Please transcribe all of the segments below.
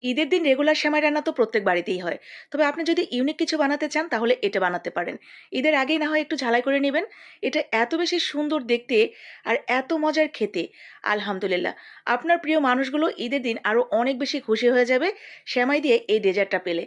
ঈদের দিন রেগুলার সেমাই রান্না তো প্রত্যেক বাড়িতেই হয়। তবে আপনি যদি ইউনিক কিছু বানাতে চান তাহলে এটা বানাতে পারেন। ঈদের আগেই না হয় একটু ঝালাই করে নিবেন। এটা এত বেশি সুন্দর দেখতে আর এত মজার খেতে। আলহামদুলিল্লাহ। আপনার প্রিয় মানুষগুলো ঈদের দিন আরো অনেক বেশি খুশি হয়ে যাবে সেমাই দিয়ে এই ডেজার্টটা পেলে।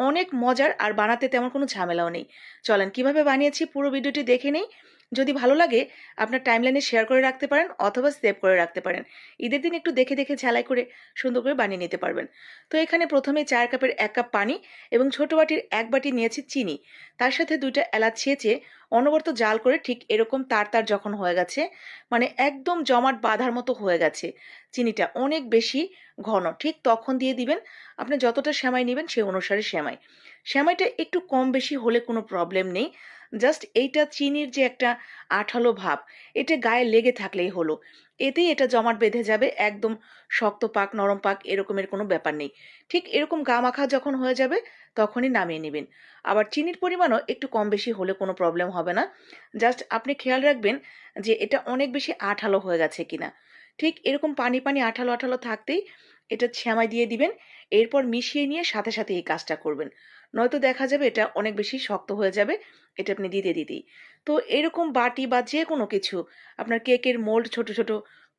অনেক মজার আর বানাতে তেমন কোনো ঝামেলাও নেই। চলেন কিভাবে বানিয়েছি পুরো ভিডিওটি দেখে নেই। যদি ভালো লাগে আপনার টাইমলাইনে শেয়ার করে রাখতে পারেন অথবা সেভ করে রাখতে পারেন। ঈদের দিন একটু দেখে দেখে ঝালাই করে সুন্দর করে বানিয়ে নিতে পারবেন। তো এখানে প্রথমে ৪ কাপের ১ কাপ পানি এবং ছোট বাটির ১ বাটি নিয়েছি চিনি। তার সাথে ২ টা এলাচ ছেঁচে অনবরত জাল করে ঠিক এরকম তার যখন হয়ে গেছে, মানে একদম জমাট বাঁধার মতো হয়ে গেছে, চিনিটা অনেক বেশি ঘন, ঠিক তখন দিয়ে দিবেন আপনি যতটা সেমাই নিবেন সেই অনুসারে সেমাই। সেমাইটা একটু কম বেশি হলে কোনো প্রবলেম নেই। জাস্ট এইটা চিনির যে একটা আঠালো ভাব, এটা গায়ে লেগে থাকলেই হলো। এতেই এটা জমাট বেঁধে যাবে, একদম শক্ত পাক নরম পাক এরকমের কোনো ব্যাপার নেই। ঠিক এরকম গা মাখা যখন হয়ে যাবে তখনই নামিয়ে নেবেন। আবার চিনির পরিমাণও একটু কম বেশি হলে কোনো প্রবলেম হবে না। জাস্ট আপনি খেয়াল রাখবেন যে এটা অনেক বেশি আঠালো হয়ে গেছে কিনা। ঠিক এরকম পানি পানি আঠালো আঠালো থাকতেই এটা সেমাই দিয়ে দিবেন। এরপর মিশিয়ে নিয়ে সাথে সাথে এই কাজটা করবেন। নয়তো দেখা যাবে এটা অনেক বেশি শক্ত হয়ে যাবে এটা আপনি দিতে দিতেই। তো এরকম বাটি বা যে কোনো কিছু, আপনার কেকের মোল্ড ছোট ছোট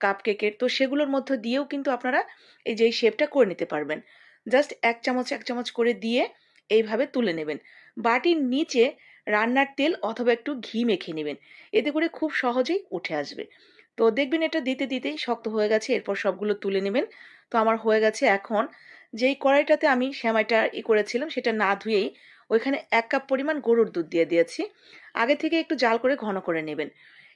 কাপ কেকের, তো সেগুলোর মধ্যে দিয়েও কিন্তু আপনারা এই যে এই শেপটা করে নিতে পারবেন। জাস্ট ১ চামচ ১ চামচ করে দিয়ে এইভাবে তুলে নেবেন। বাটির নিচে রান্নার তেল অথবা একটু ঘি মেখে নেবেন। এতে করে খুব সহজেই উঠে আসবে। তো দেখবেন এটা দিতে দিতেই শক্ত হয়ে গেছে, এরপর সবগুলো তুলে নেবেন। তো আমার হয়ে গেছে। এখন যেই কড়াইটাতে আমি সেমাইটা করেছিলাম সেটা না ধুয়েই ওইখানে ১ কাপ পরিমাণ গরুর দুধ দিয়ে দিয়েছি। আগে থেকে একটু জাল করে ঘন করে নেবেন।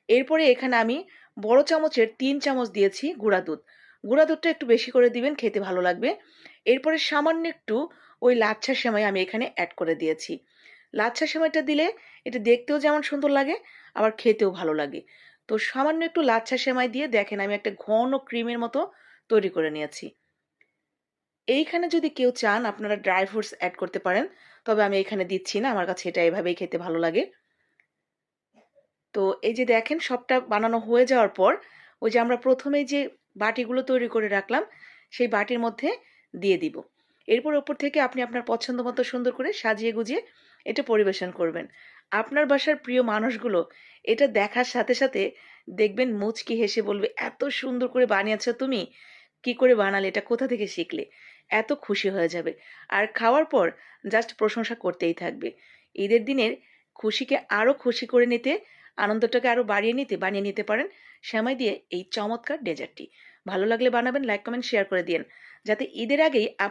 এরপরে এখানে আমি বড় চামচের ৩ চামচ দিয়েছি গুঁড়া দুধ। গুঁড়া দুধটা একটু বেশি করে দিবেন, খেতে ভালো লাগবে। এরপরে সামান্য একটু ওই লাচ্ছা সেমাই আমি এখানে এড করে দিয়েছি। লাচ্ছা সেমাইটা দিলে এটা দেখতেও যেমন সুন্দর লাগে, আবার খেতেও ভালো লাগে। তো সামান্য একটু লাচ্ছা সেমাই দিয়ে দেখেন আমি একটা ঘন ক্রিমের মতো তৈরি করে নিয়েছি। এইখানে যদি কেউ চান আপনারা ড্রাই ফ্রুটস এড করতে পারেন। তবে আমি এখানে দিচ্ছি না। আমার কাছে এটা এভাবেই খেতে ভালো লাগে। তো এই যে দেখেন সবটা বানানো হয়ে যাওয়ার পর ওই যে আমরা প্রথমেই যে বাটিগুলো তৈরি করে রাখলাম সেই বাটির মধ্যে দিয়ে দিব। এরপর ওপর থেকে আপনি আপনার পছন্দ মতো সুন্দর করে সাজিয়ে গুজিয়ে এটা পরিবেশন করবেন। আপনার বাসার প্রিয় মানুষগুলো এটা দেখার সাথে সাথে দেখবেন মুচকি হেসে বলবে, এত সুন্দর করে বানিয়েছো তুমি, কি করে বানালে, এটা কোথা থেকে শিখলে, এত খুশি হয়ে যাবে। আর খাওয়ার পর জাস্ট প্রশংসা করতেই থাকবে। ঈদের দিনের খুশিকে আরো খুশি করে নিতে, আনন্দটাকে আরো বানিয়ে নিতে পারেন সেমাই দিয়ে এই চমৎকার ডেজার্টটি। ভালো লাগলে বানাবেন, লাইক কমেন্ট শেয়ার করে দিয়েন, যাতে ঈদের আগেই আপনার